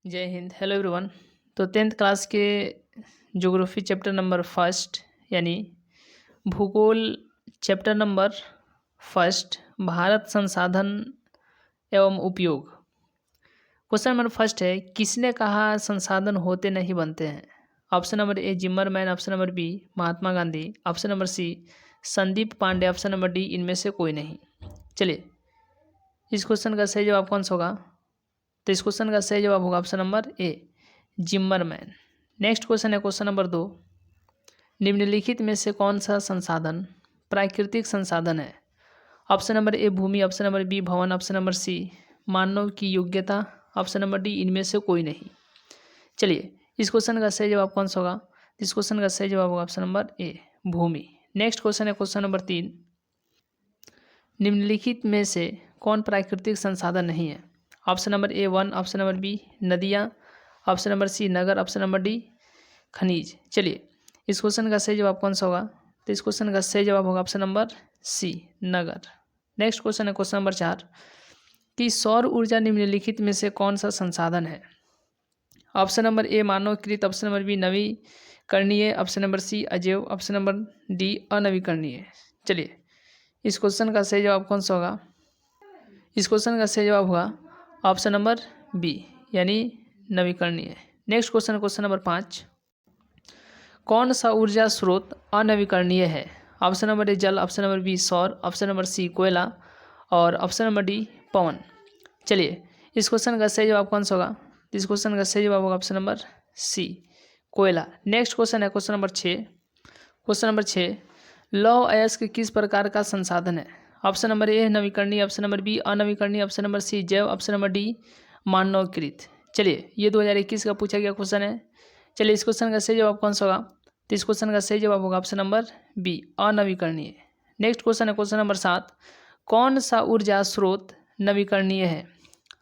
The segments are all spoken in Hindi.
जय हिंद। Hello everyone. तो 10th क्लास के ज्योग्राफी चैप्टर नंबर फर्स्ट यानी भूगोल चैप्टर नंबर फर्स्ट भारत संसाधन एवं उपयोग। क्वेश्चन नंबर फर्स्ट है, किसने कहा संसाधन होते नहीं बनते हैं? Option number A Zimmerman, option number B Mahatma Gandhi, option number C Sandeep Pandey, option number D इनमें से कोई नहीं। चलिए, इस क्वेश्चन का सही जवाब कौन सा होगा? तो इस क्वेश्चन का सही जवाब होगा option number A Zimmerman. Next question है क्वेश्चन नंबर 2, निम्नलिखित में से कौन सा संसाधन प्राकृतिक संसाधन है? ऑप्शन नंबर ए भूमि, ऑप्शन नंबर बी भवन, ऑप्शन नंबर सी मानव की योग्यता, ऑप्शन नंबर डी इनमें से कोई नहीं। चलिए, इस क्वेश्चन का सही जवाब कौन सा होगा? इस क्वेश्चन का सही जवाब होगा ऑप्शन नंबर ए भूमि। नेक्स्ट क्वेश्चन है क्वेश्चन नंबर 3, निम्नलिखित में से कौन प्राकृतिक संसाधन नहीं है? ऑप्शन नंबर ए वन, ऑप्शन नंबर बी नदियाँ, ऑप्शन नंबर सी नगर, ऑप्शन नंबर डी खनिज। चलिए, इस क्वेश्चन का सही जवाब कौन सा होगा? तो इस क्वेश्चन का सही जवाब होगा ऑप्शन नंबर सी नगर। नेक्स्ट क्वेश्चन है क्वेश्चन नंबर 4, कि सौर ऊर्जा निम्नलिखित में से कौन सा संसाधन है? ऑप्शन नंबर ए मानवकृत, ऑप्शन नंबर बी नवीकरणीय, ऑप्शन नंबर सी अजैव, ऑप्शन नंबर डी अनवीकरणीय। चलिए, इस क्वेश्चन का सही जवाब कौन सा होगा? इस क्वेश्चन का सही जवाब होगा ऑप्शन नंबर बी यानी नवीकरणीय। नेक्स्ट क्वेश्चन क्वेश्चन नंबर 5, कौन सा ऊर्जा स्रोत अनवीकरणीय है? ऑप्शन नंबर ए जल, ऑप्शन नंबर बी सौर, ऑप्शन नंबर सी कोयला और ऑप्शन नंबर डी पवन। चलिए, इस क्वेश्चन का सही जवाब कौन सा होगा? इस क्वेश्चन का सही जवाब होगा ऑप्शन नंबर सी कोयला। नेक्स्ट क्वेश्चन है क्वेश्चन नंबर 6, क्वेश्चन नंबर 6, लौह अयस्क किस प्रकार का संसाधन है? ऑप्शन नंबर ए नवीकरणीय, ऑप्शन नंबर बी अनवीकरणीय, ऑप्शन नंबर सी जैव, ऑप्शन नंबर डी मानवकृत। चलिए, ये 2021 का पूछा गया क्वेश्चन है। चलिए, इस क्वेश्चन का सही जवाब कौन सा होगा? तो इस क्वेश्चन का सही जवाब होगा ऑप्शन नंबर बी अनवीकरणीय। नेक्स्ट क्वेश्चन है क्वेश्चन नंबर 7, कौन सा ऊर्जा स्रोत नवीकरणीय है?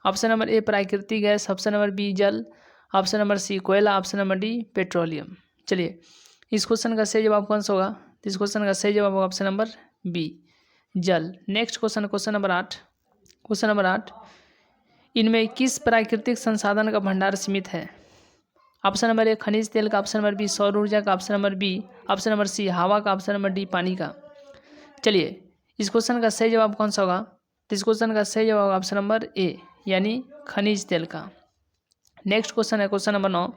ऑप्शन नंबर ए प्राकृतिक गैस, ऑप्शन नंबर बी जल, ऑप्शन नंबर सी कोयला, ऑप्शन नंबर डी पेट्रोलियम। चलिए, इस क्वेश्चन का सही जवाब कौन सा होगा? तो इस क्वेश्चन का सही जवाब होगा ऑप्शन नंबर बी जल। Next question question number 8, question number 8, इनमें किस प्राकृतिक संसाधन का भंडार सीमित है? ऑप्शन नंबर ए खनिज तेल का, ऑप्शन नंबर बी सौर ऊर्जा का, option number B, option number C हवा का, ऑप्शन नंबर डी पानी का। चलिए, इस क्वेश्चन का सही जवाब कौन सा होगा? तो इस क्वेश्चन का सही जवाब होगा ऑप्शन नंबर ए यानी खनिज तेल का। नेक्स्ट क्वेश्चन है क्वेश्चन नंबर 9,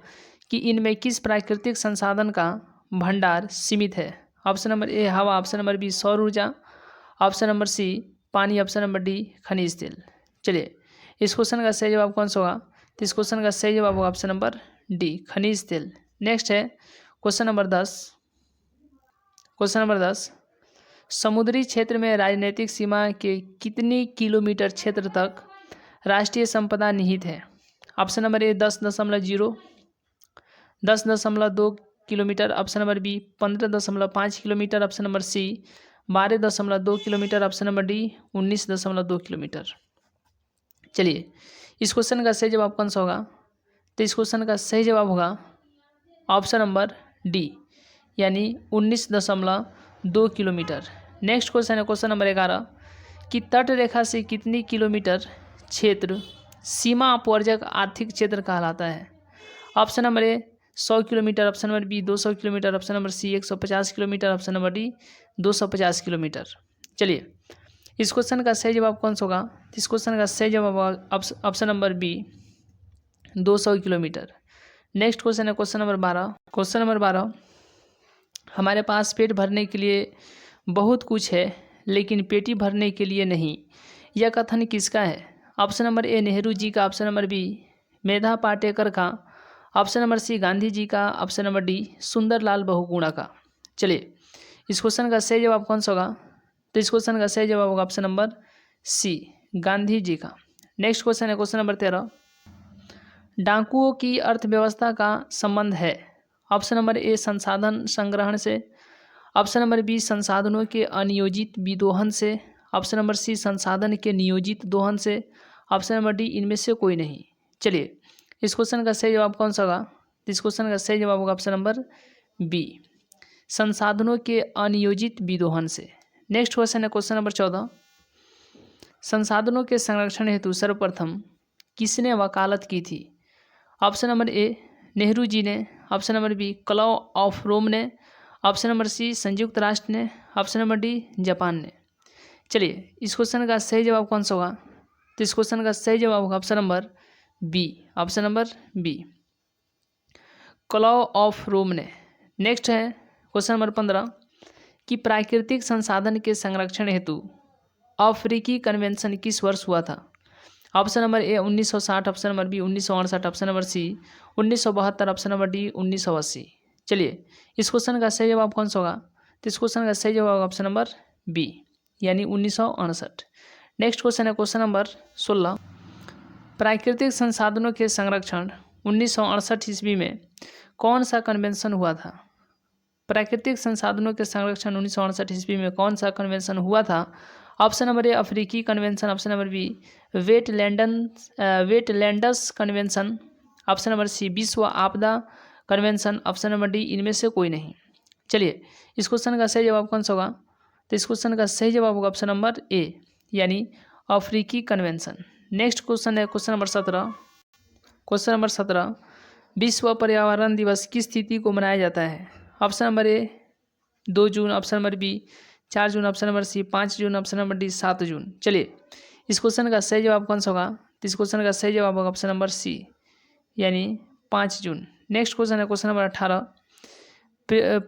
कि इनमें किस प्राकृतिक संसाधन का भंडार सीमित है? ऑप्शन नंबर ए हवा, ऑप्शन नंबर बी सौर ऊर्जा, ऑप्शन नंबर सी पानी, ऑप्शन नंबर डी खनिज तेल। चलिए, इस क्वेश्चन का सही जवाब कौन सा होगा? तो इस क्वेश्चन का सही जवाब होगा ऑप्शन नंबर डी खनिज तेल। नेक्स्ट है क्वेश्चन नंबर 10, क्वेश्चन नंबर 10, समुद्री क्षेत्र में राजनीतिक सीमा के कितनी किलोमीटर क्षेत्र तक राष्ट्रीय संपदा निहित है? Option number A 10.0, 10.2 kilometre, option number B 15.5 kilometre, option number C 12.2 kilometre, option number D 19.2 kilometre. चलिए, इस क्वेश्चन का सही जवाब कौन सा होगा? तो इस क्वेश्चन का सही जवाब होगा ऑप्शन नंबर डी यानी 19.2 किलोमीटर। नेक्स्ट क्वेश्चन है क्वेश्चन नंबर 11, कि तट रेखा से कितनी किलोमीटर क्षेत्र सीमा अपवर्जक आर्थिक क्षेत्र कहलाता है? Option number A 100 kilometre, option number B 200 kilometre, option number C 150 kilometre, option number D 250 kilometre. चलिए, इस क्वेश्चन का सही जवाब कौन सा होगा? इस क्वेश्चन का सही जवाब होगा option number B 200 kilometre. Next question है क्वेश्चन नंबर 12, क्वेश्चन नंबर 12, हमारे पास पेट भरने के लिए बहुत कुछ है लेकिन पेटी भरने के लिए नहीं, यह कथन किसका है? Option number A Nehru ji का, option number B Medha Patkar का, option number C Gandhi ji का, option number D Sunderlal Bahuguna का। चलिए, इस क्वेश्चन का सही जवाब कौन सा होगा? तो इस क्वेश्चन का सही जवाब होगा option number C Gandhi ji का। नेक्स्ट क्वेश्चन है क्वेश्चन नंबर 13, डाकुओं की अर्थव्यवस्था का संबंध है? ऑप्शन नंबर ए संसाधन संग्रहण से, ऑप्शन नंबर बी संसाधनों के अनियोजित विदोहन से, ऑप्शन नंबर सी संसाधन के नियोजित दोहन से, ऑप्शन नंबर डी इनमें से कोई नहीं। चलिए, इस क्वेश्चन का सही जवाब कौन सा होगा? इस क्वेश्चन का सही जवाब होगा ऑप्शन नंबर बी संसाधनों के अनियोजित विदोहन से। नेक्स्ट क्वेश्चन है क्वेश्चन नंबर 14, संसाधनों के संरक्षण हेतु सर्वप्रथम किसने वकालत की थी? Option number A Nehru ji ने, option number B club of Rome ने, ऑप्शन नंबर सी संयुक्त राष्ट्र ने, ऑप्शन नंबर डी जापान ने। चलिए इस क्वेश्चन का सही जवाब कौन सा होगा? तो इस क्वेश्चन का सही जवाब होगा option number B, option number B club of Rome ने। नेक्स्ट है क्वेश्चन नंबर 15 कि प्राकृतिक संसाधन के संरक्षण हेतु अफ्रीकी कन्वेंशन किस वर्ष हुआ था? Option number A 1960, option number B 1968, option number C 1972, option number D 1980। चलिए इस क्वेश्चन का सही जवाब कौन सा होगा? तो इस क्वेश्चन का सही जवाब होगा ऑप्शन नंबर बी यानी 1968। नेक्स्ट क्वेश्चन है क्वेश्चन नंबर 16 प्राकृतिक संसाधनों के संरक्षण 1968 ईस्वी में कौन सा कन्वेंशन हुआ था? प्राकृतिक संसाधनों के संरक्षण 1968 ईस्वी में कौन सा कन्वेंशन हुआ था? ऑप्शन नंबर ए अफ्रीकी convention, option number B wetlands convention, option number C विश्व आपदा कन्वेंशन, ऑप्शन नंबर डी इनमें से कोई नहीं। चलिए इस क्वेश्चन का सही जवाब कौन सा होगा? तो इस क्वेश्चन का सही जवाब होगा ऑप्शन नंबर ए यानी अफ्रीकी कन्वेंशन। नेक्स्ट क्वेश्चन है क्वेश्चन नंबर 17। क्वेश्चन नंबर 17 विश्व पर्यावरण दिवस किस तिथि को मनाया जाता है? ऑप्शन नंबर ए 2 जून, ऑप्शन नंबर बी 4 जून, ऑप्शन नंबर सी 5 जून, ऑप्शन नंबर डी 7 जून। चलिए इस क्वेश्चन का सही जवाब कौन सा होगा? तो इस क्वेश्चन का सही जवाब होगा ऑप्शन नंबर सी यानी 5 जून। नेक्स्ट क्वेश्चन है क्वेश्चन नंबर 18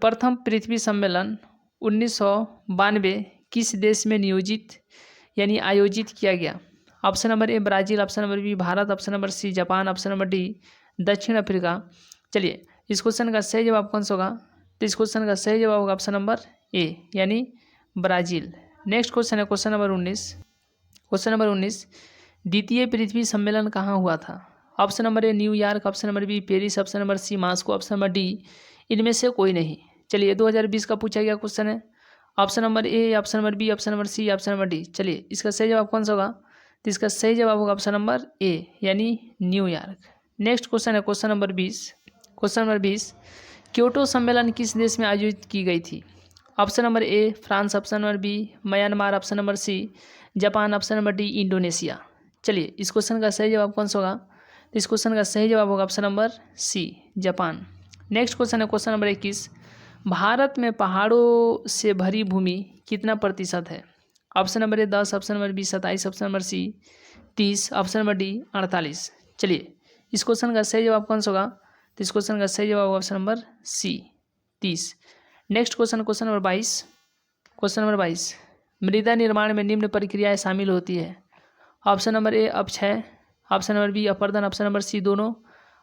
प्रथम पृथ्वी सम्मेलन 1992 किस देश में आयोजित किया गया? Option number A Brazil, option number B Bharat, option number C Japan, option number D दक्षिण अफ्रीका। चलिए इस क्वेश्चन का सही जवाब कौन सा होगा? तो इस क्वेश्चन का सही जवाब होगा ऑप्शन नंबर ए यानी ब्राज़ील। नेक्स्ट क्वेश्चन है क्वेश्चन नंबर 19। क्वेश्चन नंबर 19 द्वितीय पृथ्वी सम्मेलन कहाँ हुआ था? Option number A New York, option number B Paris, option number C Moscow, option number D इनमें से कोई नहीं। चलिए 2020 का पूछा गया क्वेश्चन है। Option number A, option number B, option number C, option number D. चलिए इसका सही जवाब कौन सा होगा? तो इसका सही जवाब होगा ऑप्शन नंबर ए यानी न्यूयॉर्क। नेक्स्ट क्वेश्चन है question number 20। Question number 20 Kyoto सम्मेलन किस देश में आयोजित की गई थी? Option number A France, option number B Myanmar, option number C Japan, option number D Indonesia. चलिए इस क्वेश्चन का सही जवाब कौन सा होगा? तो इस क्वेश्चन का सही जवाब होगा option number C Japan. Next question है क्वेश्चन नंबर 21 भारत में पहाड़ों से भरी भूमि कितना प्रतिशत है? Option number A 10, option number B 27, option number C 30, option number D 48। चलिए इस क्वेश्चन का सही जवाब कौन सा होगा? तो इस क्वेश्चन का सही जवाब होगा option number C 30। Next question question number 22। Question number 22 मृदा निर्माण में निम्न प्रक्रियाएं शामिल होती है। ऑप्शन नंबर ए अपक्षय, ऑप्शन नंबर बी अपर्दन, ऑप्शन नंबर सी दोनों,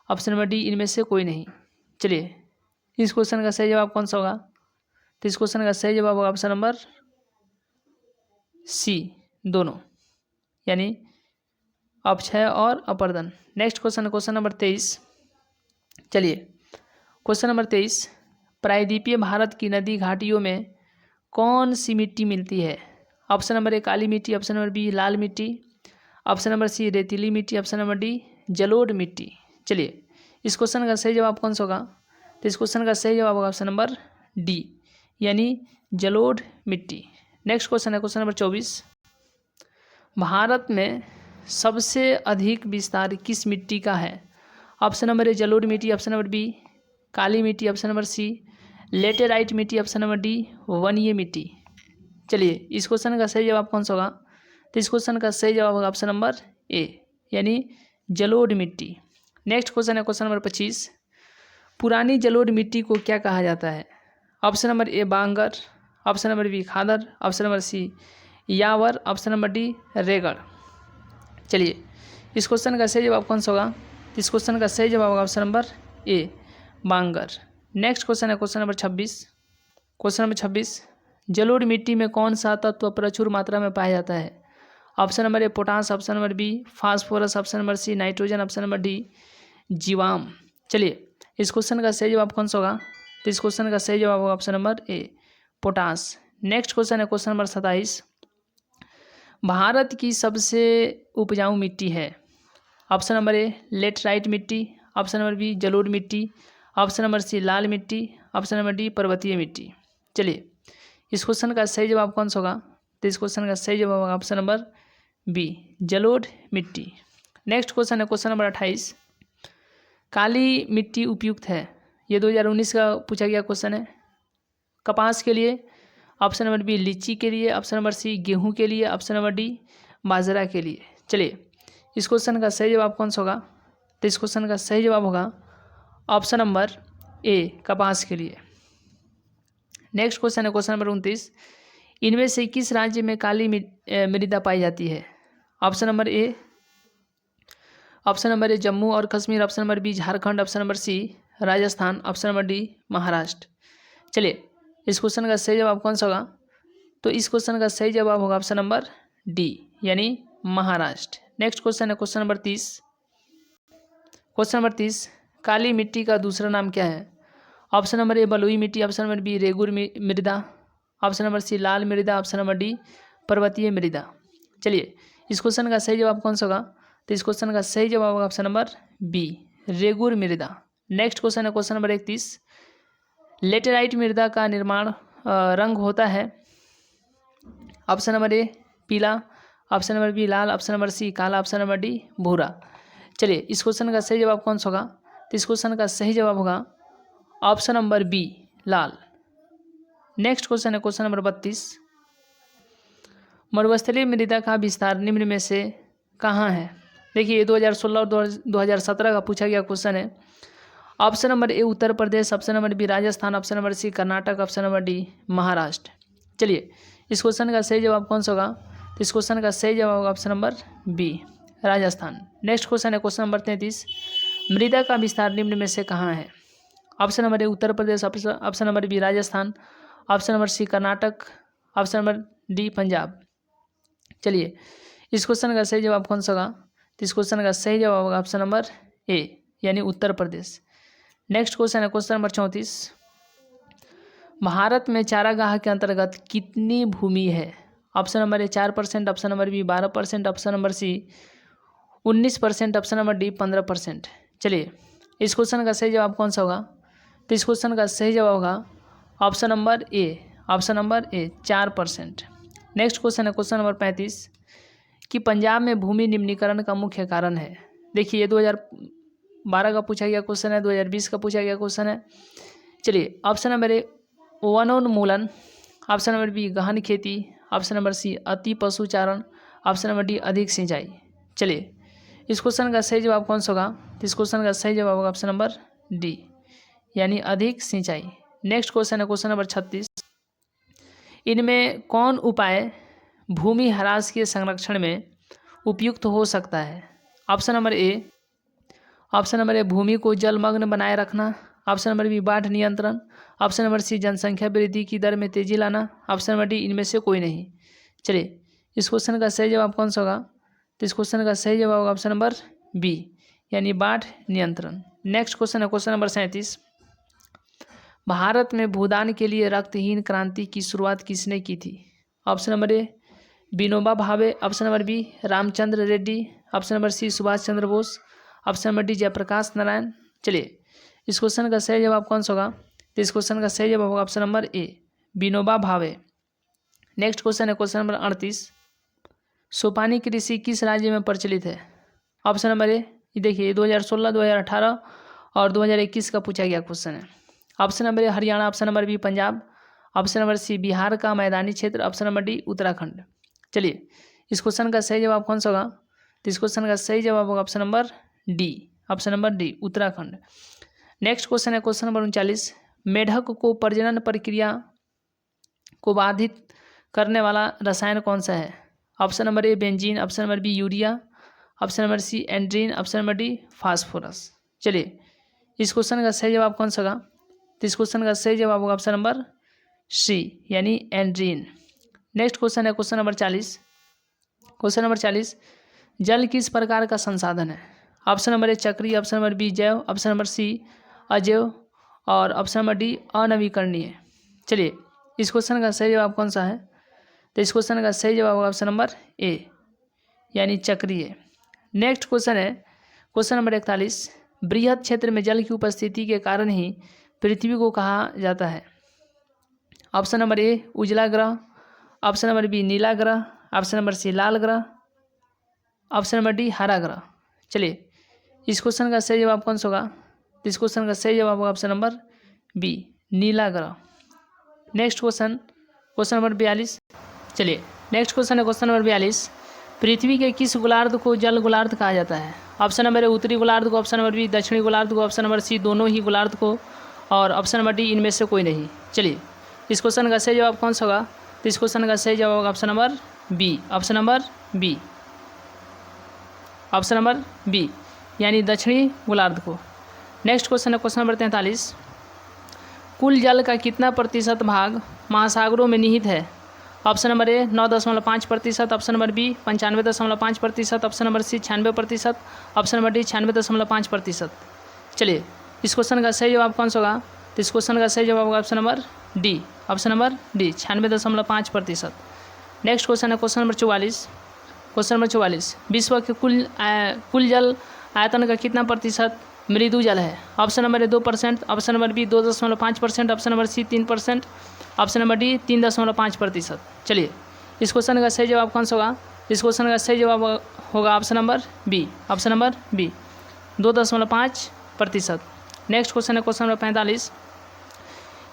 ऑप्शन नंबर डी इनमें से कोई नहीं। चलिए इस क्वेश्चन का सही जवाब कौन सा होगा? तो इस क्वेश्चन का सही जवाब होगा ऑप्शन नंबर सी दोनों यानी अपक्षय और अपर्दन। Next question question number 23। चलिए क्वेश्चन नंबर 23 प्रायद्वीपीय भारत की नदी घाटियों में कौन सी मिट्टी मिलती है? ऑप्शन नंबर ए काली मिट्टी, ऑप्शन नंबर बी लाल मिट्टी, ऑप्शन नंबर सी रेतीली मिट्टी, ऑप्शन नंबर डी जलोढ़ मिट्टी। चलिए इस क्वेश्चन का सही जवाब कौन सा होगा? तो इस क्वेश्चन का सही जवाब होगा ऑप्शन नंबर डी यानी जलोढ़ मिट्टी। नेक्स्ट क्वेश्चन है क्वेश्चन नंबर 24 भारत में सबसे अधिक विस्तार किस मिट्टी का है? ऑप्शन नंबर ए जलोढ़ मिट्टी, ऑप्शन नंबर बी काली मिट्टी, ऑप्शन नंबर सी लेटेराइट मिट्टी, ऑप्शन नंबर डी वनीय मिट्टी। चलिए इस क्वेश्चन का सही जवाब कौन सा होगा? तो इस क्वेश्चन का सही जवाब होगा ऑप्शन नंबर ए यानी जलोढ़ मिट्टी। नेक्स्ट क्वेश्चन है क्वेश्चन नंबर 25 पुरानी जलोढ़ मिट्टी को क्या कहा जाता है? Option number A bangar, option number B khadar, option number C यावर, ऑप्शन नंबर डी रेगड़। चलिए इस क्वेश्चन का सही जवाब कौन सा होगा? इस क्वेश्चन का सही जवाब होगा option number A Bangar. Next question है क्वेश्चन नंबर 26। क्वेश्चन नंबर 26 जलोढ़ मिट्टी में कौन सा तत्व प्रचुर मात्रा में पाया जाता है? Option number A potash, option number B phosphorus, option number C nitrogen, option number D जीवाम। चलिए इस क्वेश्चन का सही जवाब कौन सा होगा? तो इस क्वेश्चन का सही जवाब होगा option number A potash. Next question है क्वेश्चन नंबर 27 भारत की सबसे उपजाऊ मिट्टी है। ऑप्शन नंबर ए लेटराइट मिट्टी, ऑप्शन नंबर बी जलोढ़ मिट्टी, ऑप्शन नंबर सी लाल मिट्टी, ऑप्शन नंबर डी पर्वतीय मिट्टी। चलिए इस क्वेश्चन का सही जवाब कौन सा होगा? तो इस क्वेश्चन का सही जवाब होगा ऑप्शन नंबर बी जलोढ़ मिट्टी। नेक्स्ट क्वेश्चन है क्वेश्चन नंबर 28 काली मिट्टी उपयुक्त है, ये 2019 का पूछा गया क्वेश्चन है। कपास के लिए, ऑप्शन नंबर बी लीची के लिए, ऑप्शन नंबर सी गेहूं के लिए, ऑप्शन नंबर डी बाजरा के लिए। चलिए इस क्वेश्चन का सही जवाब कौन सा होगा? तो इस क्वेश्चन का सही जवाब होगा ऑप्शन नंबर ए कपास के लिए। नेक्स्ट क्वेश्चन है क्वेश्चन नंबर 29, इनमें से किस राज्य में काली मृदा पाई जाती है? ऑप्शन नंबर ए जम्मू और Kashmir, option number B Jharkhand, option number C Rajasthan, option number D Maharashtra. चलिए इस क्वेश्चन का सही जवाब कौन सा होगा? तो इस क्वेश्चन का सही जवाब होगा ऑप्शन नंबर डी यानी महाराष्ट्र। नेक्स्ट क्वेश्चन है क्वेश्चन नंबर 30। क्वेश्चन नंबर 30, काली मिट्टी का दूसरा नाम क्या है? ऑप्शन नंबर ए बलुई मिट्टी, ऑप्शन नंबर बी रेगुर मृदा, ऑप्शन नंबर सी लाल मृदा, ऑप्शन नंबर डी पर्वतीय मृदा। चलिए इस क्वेश्चन का सही जवाब कौन सा होगा? तो इस क्वेश्चन का सही जवाब होगा ऑप्शन नंबर बी रेगुर मृदा। नेक्स्ट क्वेश्चन है क्वेश्चन नंबर 31, लेटेराइट मृदा का निर्माण रंग होता है? ऑप्शन नंबर ए पीला, ऑप्शन नंबर बी लाल, ऑप्शन नंबर सी काला, ऑप्शन नंबर डी भूरा। चलिए इस क्वेश्चन का सही जवाब कौन सा होगा? तो इस क्वेश्चन का सही जवाब होगा ऑप्शन नंबर बी लाल। नेक्स्ट क्वेश्चन है क्वेश्चन नंबर 32, मरुस्थलीय मृदा का विस्तार निम्न में से कहाँ है? देखिए 2016 और 2017 का पूछा गया क्वेश्चन है। Option number A Uttar Pradesh, option number B Rajasthan, option number C Karnataka, option number D Maharashtra. चलिए इस क्वेश्चन का सही जवाब कौन सा होगा? तो इस क्वेश्चन का सही जवाब होगा option number B Rajasthan. Next question है क्वेश्चन नंबर 33, मृदा का विस्तार निम्न में से कहाँ है? Option number A Uttar Pradesh, option number B Rajasthan, option number C Karnataka, option number D Punjab. चलिए इस क्वेश्चन का सही जवाब कौन सा होगा? तो इस क्वेश्चन का सही जवाब होगा ऑप्शन नंबर ए यानी उत्तर प्रदेश। नेक्स्ट क्वेश्चन है क्वेश्चन नंबर 34, भारत में चारागाह के अंतर्गत कितनी भूमि है? Option number A 4%, option number B 12%, option number C 19%, option number D 15%। चलिए इस क्वेश्चन का सही जवाब कौन सा होगा? तो इस क्वेश्चन का सही जवाब होगा option number A 4%। Next question है क्वेश्चन नंबर 35, कि पंजाब में भूमि निम्नीकरण का मुख्य कारण है। देखिए ये 2012 का पूछा गया क्वेश्चन है, 2020 का पूछा गया क्वेश्चन है। चलिए ऑप्शन नंबर ए वनोन्मूलन, ऑप्शन नंबर बी गहन खेती, ऑप्शन नंबर सी अति पशुचारण, ऑप्शन नंबर डी अधिक सिंचाई। चलिए इस क्वेश्चन का सही जवाब कौन सा होगा? तो इस क्वेश्चन का सही जवाब होगा ऑप्शन नंबर डी यानी अधिक सिंचाई। नेक्स्ट क्वेश्चन है क्वेश्चन नंबर 36, इनमें कौन उपाय भूमि ह्रास के संरक्षण में उपयुक्त हो सकता है? ऑप्शन नंबर ए भूमि को जलमग्न बनाए रखना, ऑप्शन नंबर बी बाढ़ नियंत्रण, ऑप्शन नंबर सी जनसंख्या वृद्धि की दर में तेजी लाना, ऑप्शन नंबर डी इनमें से कोई नहीं। चलिए इस क्वेश्चन का सही जवाब कौन सा होगा? तो इस क्वेश्चन का सही जवाब होगा ऑप्शन नंबर बी यानी बाढ़ नियंत्रण। नेक्स्ट क्वेश्चन है क्वेश्चन नंबर 37, भारत में भूदान के लिए रक्तहीन क्रांति की शुरुआत किसने की थी? Option number A Vinoba Bhave, option number B Ramchandra Reddy, option number C Subhash Chandra Bose, option number D Jayaprakash Narayan. चलिए इस क्वेश्चन का सही जवाब कौन सा होगा? तो इस क्वेश्चन का सही जवाब होगा option number A Vinoba Bhave. Next question है क्वेश्चन नंबर 38, सोपानी कृषि किस राज्य में प्रचलित है? ऑप्शन नंबर ए, देखिए 2016, 2018 और 2021 का पूछा गया क्वेश्चन है। Option number A Haryana, option number B Punjab, option number C Bihar का मैदानी क्षेत्र, ऑप्शन नंबर डी उत्तराखंड। चलिए इस क्वेश्चन का सही जवाब कौन सा होगा? तो इस क्वेश्चन का सही जवाब होगा option number D Uttarakhand. Next question है क्वेश्चन नंबर 39, मेढक को प्रजनन प्रक्रिया को बाधित करने वाला रसायन कौन सा है? Option number A benzene, option number B urea, option number C endrin, option number D phosphorus. चलिए इस क्वेश्चन का सही जवाब कौन सा होगा? तो इस क्वेश्चन का सही जवाब होगा ऑप्शन नंबर सी यानी एंड्रीन। नेक्स्ट क्वेश्चन है क्वेश्चन नंबर 40। क्वेश्चन नंबर 40, जल किस प्रकार का संसाधन है? ऑप्शन नंबर ए चक्रीय, ऑप्शन नंबर बी जैव, ऑप्शन नंबर सी अजैव और ऑप्शन नंबर डी अनवीकरणीय। चलिए इस क्वेश्चन का सही जवाब कौन सा है? तो इस क्वेश्चन का सही जवाब होगा ऑप्शन नंबर ए यानी चक्रीय। नेक्स्ट क्वेश्चन है क्वेश्चन नंबर 41, बृहद क्षेत्र में जल की उपस्थिति के कारण ही पृथ्वी को कहा जाता है। ऑप्शन नंबर ए उजला ग्रह, ऑप्शन नंबर बी नीला ग्रह, ऑप्शन नंबर सी लाल ग्रह, ऑप्शन नंबर डी हरा ग्रह। चलिए इस क्वेश्चन का सही जवाब कौन सा होगा? तो इस क्वेश्चन का सही जवाब होगा ऑप्शन नंबर बी, नीला ग्रह। Next question number 42। चलिए नेक्स्ट क्वेश्चन है क्वेश्चन नंबर 42। पृथ्वी के किस गोलार्ध को जल गोलार्ध कहा जाता है? ऑप्शन नंबर ए उत्तरी गोलार्ध को, ऑप्शन नंबर बी दक्षिणी गोलार्ध को, ऑप्शन नंबर सी दोनों ही गोलार्ध को, और ऑप्शन नंबर डी इनमें से कोई नहीं। चलिए इस क्वेश्चन का सही जवाब कौन सा होगा? तो इस क्वेश्चन का सही जवाब होगा option number B, option number B, option number B, यानी दक्षिणी गोलार्ध को। नेक्स्ट क्वेश्चन है क्वेश्चन नंबर 43। कुल जल का कितना प्रतिशत भाग महासागरों में निहित है? Option number A 9.5%, option number B 95.5%, option number C 96%, option number D 96.5%। चलिए इस क्वेश्चन का सही जवाब कौन सा होगा? तो इस क्वेश्चन का सही जवाब होगा option number D, option number D 96.5%। Next question है क्वेश्चन नंबर 44। Question number 44। विश्व के कुल जल आयतन का कितना प्रतिशत मृदु जल है? Option number A 2%, option number B 2.5%, option number C 3%, option number D 3.5%। चलिए इस क्वेश्चन का सही जवाब कौन सा होगा? इस क्वेश्चन का सही जवाब होगा option number B, option number B 2.5%। Next question है क्वेश्चन नंबर 45।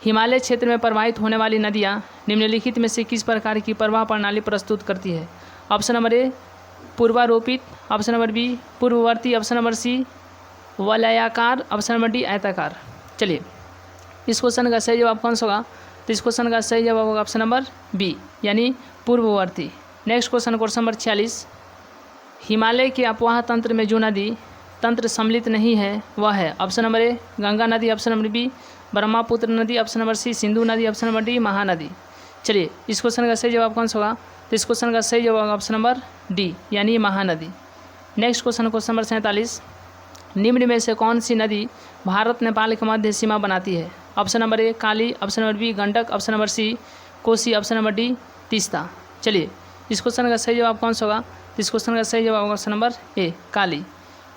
हिमालय क्षेत्र में प्रवाहित होने वाली नदियाँ निम्नलिखित में से किस प्रकार की प्रवाह प्रणाली प्रस्तुत करती है? ऑप्शन नंबर ए पूर्वारोपित, ऑप्शन नंबर बी पूर्ववर्ती, ऑप्शन नंबर सी वलयाकार, ऑप्शन नंबर डी आयताकार। चलिए इस क्वेश्चन का सही जवाब कौन सा होगा? तो इस क्वेश्चन का सही जवाब होगा ऑप्शन नंबर बी, यानी पूर्ववर्ती। Next question number 46। हिमालय के अपवाह तंत्र में जो नदी तंत्र सम्मिलित नहीं है वह है? ऑप्शन नंबर ए गंगा नदी, ऑप्शन नंबर बी ब्रह्मपुत्र नदी, ऑप्शन नंबर सी सिंधु नदी, ऑप्शन नंबर डी महानदी। चलिए इस क्वेश्चन का सही जवाब कौन सा होगा? तो इस क्वेश्चन का सही जवाब होगा ऑप्शन नंबर डी, यानी महानदी। Next question number 47। निम्न में से कौन सी नदी भारत नेपाल के मध्य सीमा बनाती है? Option number A Kali, option number B Gandak, option number C Kosi, option number D Teesta. चलिए इस क्वेश्चन का सही जवाब कौन सा होगा? तो इस क्वेश्चन का सही जवाब होगा option number A Kali.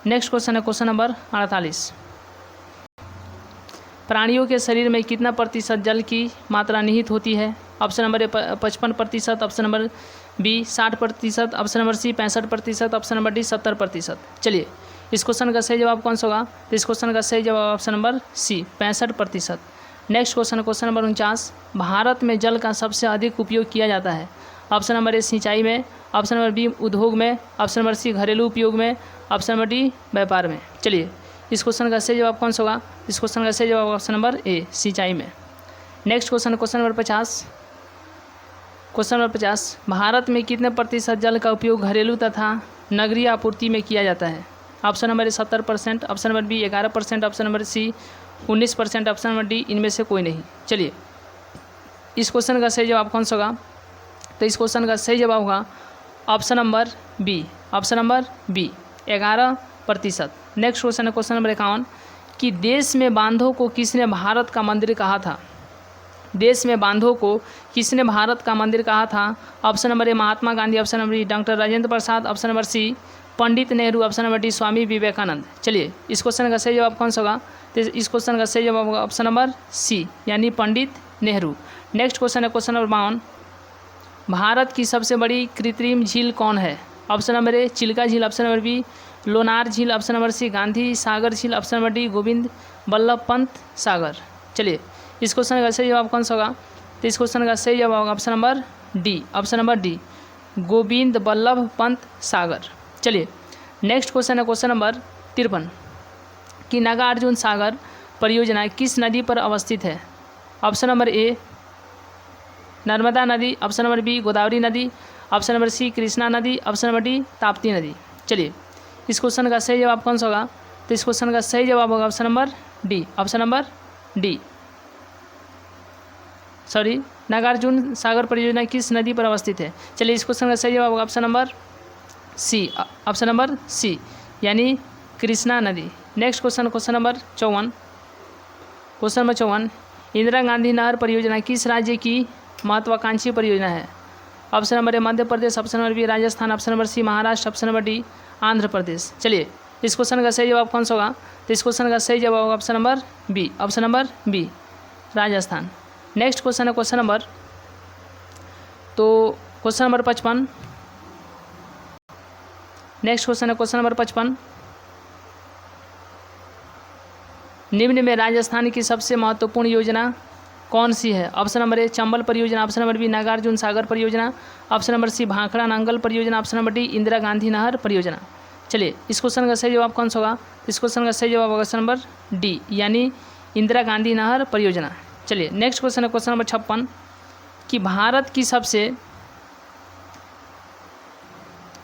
Next question है क्वेश्चन नंबर 48। प्राणियों के शरीर में कितना प्रतिशत जल की मात्रा निहित होती है? Option number A 55%, option number B 60%, option number C 65%, option number D 70%। चलिए इस क्वेश्चन का सही जवाब कौन सा होगा? तो इस क्वेश्चन का सही जवाब option number C 65%। Next question number 49। Bharat में जल का सबसे अधिक उपयोग किया जाता है? ऑप्शन नंबर ए सिंचाई में, ऑप्शन नंबर बी उद्योग में, ऑप्शन नंबर सी घरेलू उपयोग में, ऑप्शन नंबर डी व्यापार में। चलिए इस क्वेश्चन का सही जवाब कौन सा होगा? इस क्वेश्चन का सही जवाब ऑप्शन नंबर ए सिंचाई में। Next question number 50। Question number 50। Bharat में कितने प्रतिशत जल का उपयोग घरेलू तथा नगरीय आपूर्ति में किया जाता है? Option number A 70%, option number B 11%, option number C 19%, option number D इनमें से कोई नहीं। चलिए इस क्वेश्चन का सही जवाब कौन सा होगा? तो इस क्वेश्चन का सही जवाब होगा option number B, option number B 11%। Next question है क्वेश्चन नंबर 51 कि देश में बांधों को किसने भारत का मंदिर कहा था? देश में बांधों को किसने भारत का मंदिर कहा था? Option number A Mahatma Gandhi, option number B doctor Rajendra Prasad, option number C Pandit Nehru, option number D Swami Vivekananda. चलिए इस क्वेश्चन का सही जवाब कौन सा होगा? तो इस क्वेश्चन का सही जवाब होगा ऑप्शन नंबर सी, यानी पंडित नेहरू। नेक्स्ट क्वेश्चन है क्वेश्चन नंबर 52। भारत की सबसे बड़ी कृत्रिम झील कौन है? ऑप्शन नंबर ए चिल्का झील, ऑप्शन नंबर बी लोनार झील, option number C Gandhi Sagar झील, option number D Govind Ballabh Pant Sagar. चलिए इस क्वेश्चन का सही जवाब कौन सा होगा? तो इस क्वेश्चन का सही जवाब होगा option number D, option number D Govind Ballabh Pant Sagar. चलिए नेक्स्ट क्वेश्चन है क्वेश्चन नंबर 53 कि नागार्जुन सागर परियोजना किस नदी पर अवस्थित है? ऑप्शन नंबर ए नर्मदा नदी, ऑप्शन नंबर बी गोदावरी नदी, ऑप्शन नंबर सी कृष्णा नदी, ऑप्शन नंबर डी ताप्ती नदी। चलिए इस क्वेश्चन का सही जवाब कौन सा होगा? तो इस क्वेश्चन का सही जवाब होगा option number D, option number D Nagarjuna Sagar परियोजना किस नदी पर अवस्थित है? चलिए इस क्वेश्चन का सही जवाब होगा option number C, option number C यानी कृष्णा नदी। Next question number 54। Question number 54 Indira Gandhi नहर परियोजना किस राज्य की महत्वाकांक्षी परियोजना है? Option number A Madhya Pradesh, option number B Rajasthan, option number C Maharashtra, option number D Andhra Pradesh. चलिए इस क्वेश्चन का सही जवाब कौन सा होगा? तो इस क्वेश्चन का सही जवाब होगा option number B, option number B Rajasthan. Next question है क्वेश्चन नंबर 55। नेक्स्ट क्वेश्चन है क्वेश्चन नंबर 55। निम्न में राजस्थान की सबसे महत्वपूर्ण योजना कौन सी है? ऑप्शन नंबर ए चंबल परियोजना, option number B Nagarjuna Sagar परियोजना, option number C Bhakra Nangal परियोजना, option number D Indira Gandhi नहर परियोजना। चलिए इस क्वेश्चन का सही जवाब कौन सा होगा? इस क्वेश्चन का सही जवाब होगा ऑप्शन नंबर डी यानी इंदिरा गांधी नहर परियोजना। चलिए नेक्स्ट क्वेश्चन है क्वेश्चन नंबर 56 कि भारत की सबसे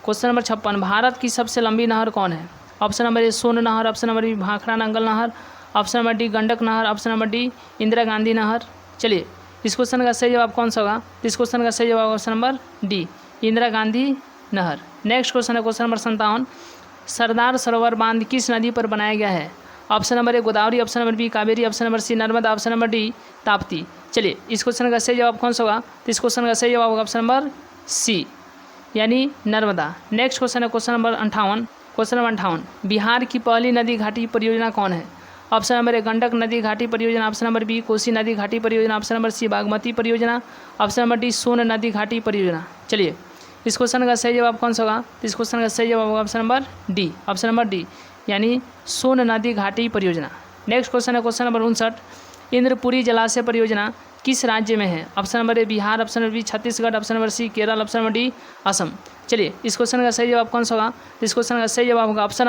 भारत की सबसे लंबी नहर कौन है? ऑप्शन नंबर ए सोन नहर, option number B Bhakra Nangal नहर, ऑप्शन नंबर डी गंडक नहर, option number D Indira Gandhi नहर। चलिए इस क्वेश्चन का सही जवाब कौन सा होगा? इस क्वेश्चन का सही जवाब option number D Indira Gandhi नहर। नेक्स्ट क्वेश्चन है क्वेश्चन नंबर 57 सरदार सरोवर बांध किस नदी पर बनाया गया है? Option number A Godavari, option number B Kaveri, option number C Narmada, option number D Tapti. चलिए इस क्वेश्चन का सही जवाब कौन सा होगा? तो इस क्वेश्चन का सही जवाब होगा ऑप्शन नंबर सी यानी नर्मदा। नेक्स्ट क्वेश्चन है क्वेश्चन नंबर 58 बिहार की पहली नदी घाटी परियोजना कौन है? ऑप्शन नंबर ए गंडक नदी घाटी परियोजना, ऑप्शन नंबर बी कोसी नदी घाटी परियोजना, ऑप्शन नंबर सी बागमती परियोजना, ऑप्शन नंबर डी सोन नदी घाटी परियोजना। चलिए इस क्वेश्चन का सही जवाब कौन सा होगा? इस क्वेश्चन का सही जवाब होगा option number D, option number D यानी सोन नदी घाटी परियोजना। नेक्स्ट क्वेश्चन है क्वेश्चन नंबर 59 इंद्रपुरी जलाशय परियोजना किस राज्य में है? Option number A Bihar, option number B Chhattisgarh, option number C Kerala, option number D Assam. चलिए इस क्वेश्चन का सही जवाब कौन सा होगा? इस क्वेश्चन का सही जवाब होगा option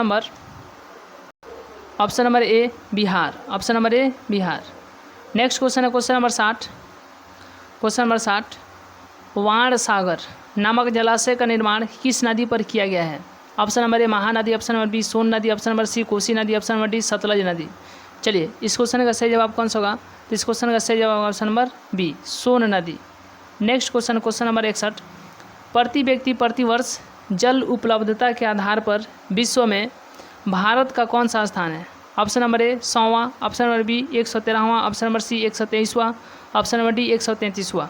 number A Bihar, option number A Bihar. Next question है क्वेश्चन नंबर 60 वाण सागर नामक जलाशय का निर्माण किस नदी पर किया गया है? Option number A Mahanadi, option number B Son नदी, ऑप्शन नंबर सी कोसी नदी, ऑप्शन नंबर डी सतलज नदी। चलिए इस क्वेश्चन का सही जवाब कौन सा होगा? तो इस क्वेश्चन का सही जवाब होगा ऑप्शन नंबर बी सोन नदी। नेक्स्ट क्वेश्चन नंबर 61 प्रति व्यक्ति प्रति वर्ष जल उपलब्धता के आधार पर विश्व में भारत का कौन सा स्थान है? ऑप्शन नंबर ए 100वां, ऑप्शन नंबर बी 113वां, ऑप्शन नंबर सी 123वां, ऑप्शन नंबर डी 133वां।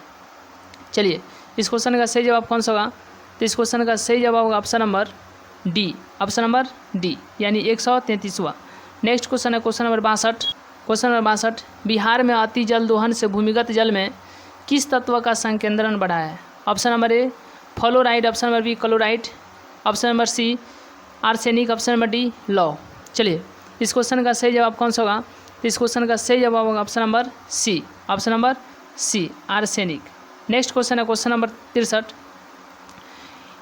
चलिए इस क्वेश्चन का सही जवाब कौन सा होगा? तो इस क्वेश्चन का सही जवाब होगा option number D, option number D यानी 133वां। नेक्स्ट क्वेश्चन है क्वेश्चन नंबर 62 बिहार में अति जल दोहन से भूमिगत जल में किस तत्व का संकेंद्रण बढ़ा है? Option number A fluoride, option number B chloride, option number C arsenic, option number D लौ। चलिए इस क्वेश्चन का सही जवाब कौन सा होगा? तो इस क्वेश्चन का सही जवाब होगा option number C, option number C arsenic. Next question है क्वेश्चन नंबर 63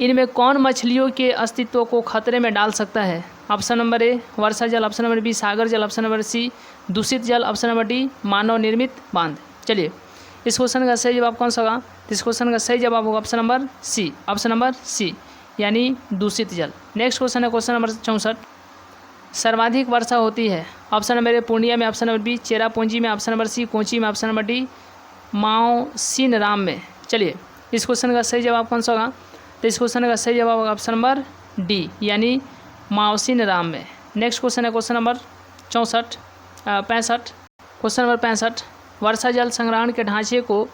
इनमें कौन मछलियों के अस्तित्व को खतरे में डाल सकता है? ऑप्शन नंबर ए वर्षा जल, ऑप्शन नंबर बी सागर जल, ऑप्शन नंबर सी दूषित जल, ऑप्शन नंबर डी मानव निर्मित बांध। चलिए इस क्वेश्चन का सही जवाब कौन सा होगा? इस क्वेश्चन का सही जवाब होगा option number C, option number C यानी दूषित जल। नेक्स्ट क्वेश्चन है क्वेश्चन नंबर 64 सर्वाधिक वर्षा होती है? ऑप्शन नंबर ए पूर्णिया में, ऑप्शन नंबर बी चेरापूंजी में, ऑप्शन नंबर सी कोची में, ऑप्शन नंबर डी माओसिनराम में। चलिए इस क्वेश्चन का सही जवाब कौन सा होगा? तो इस क्वेश्चन का सही जवाब होगा ऑप्शन नंबर डी यानी माओसिनराम में। नेक्स्ट क्वेश्चन है क्वेश्चन नंबर 65 क्वेश्चन नंबर 65 वर्षा जल संग्रहण के ढांचे को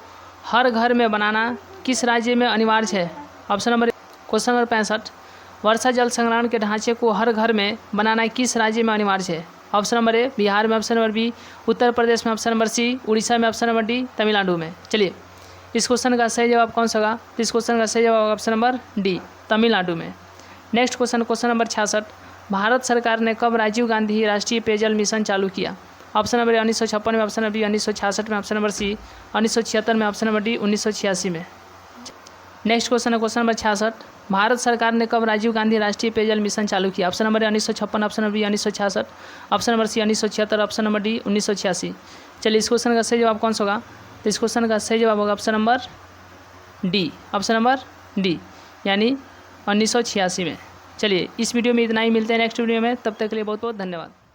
हर घर में बनाना किस राज्य में अनिवार्य है? ऑप्शन नंबर क्वेश्चन नंबर 65 वर्षा जल संग्रहण के ढांचे को हर घर में बनाना किस राज्य में अनिवार्य है? ऑप्शन नंबर ए बिहार में, option number B Uttar Pradesh में, ऑप्शन नंबर सी उड़ीसा में, ऑप्शन नंबर डी तमिलनाडु में। चलिए इस क्वेश्चन का सही जवाब कौन सा होगा? इस क्वेश्चन का सही जवाब होगा ऑप्शन नंबर डी तमिलनाडु में। नेक्स्ट क्वेश्चन नंबर 66 भारत सरकार ने कब राजीव गांधी राष्ट्रीय पेयजल मिशन चालू किया? ऑप्शन नंबर 1956 में, ऑप्शन नंबर बी 1966 में, ऑप्शन नंबर सी 1976 में, ऑप्शन नंबर डी 1986 में। नेक्स्ट क्वेश्चन है क्वेश्चन नंबर 66 भारत सरकार ने कब राजीव गांधी राष्ट्रीय पेयजल मिशन चालू किया? Option number 1956, option number B 1966, option number C 1976, option number D 1986। चलिए इस क्वेश्चन का सही जवाब कौन सा होगा? तो इस क्वेश्चन का सही जवाब होगा option number D, option number D यानी 1986 में। चलिए इस वीडियो में इतना ही, मिलते हैं नेक्स्ट वीडियो में, तब तक के लिए बहुत बहुत धन्यवाद।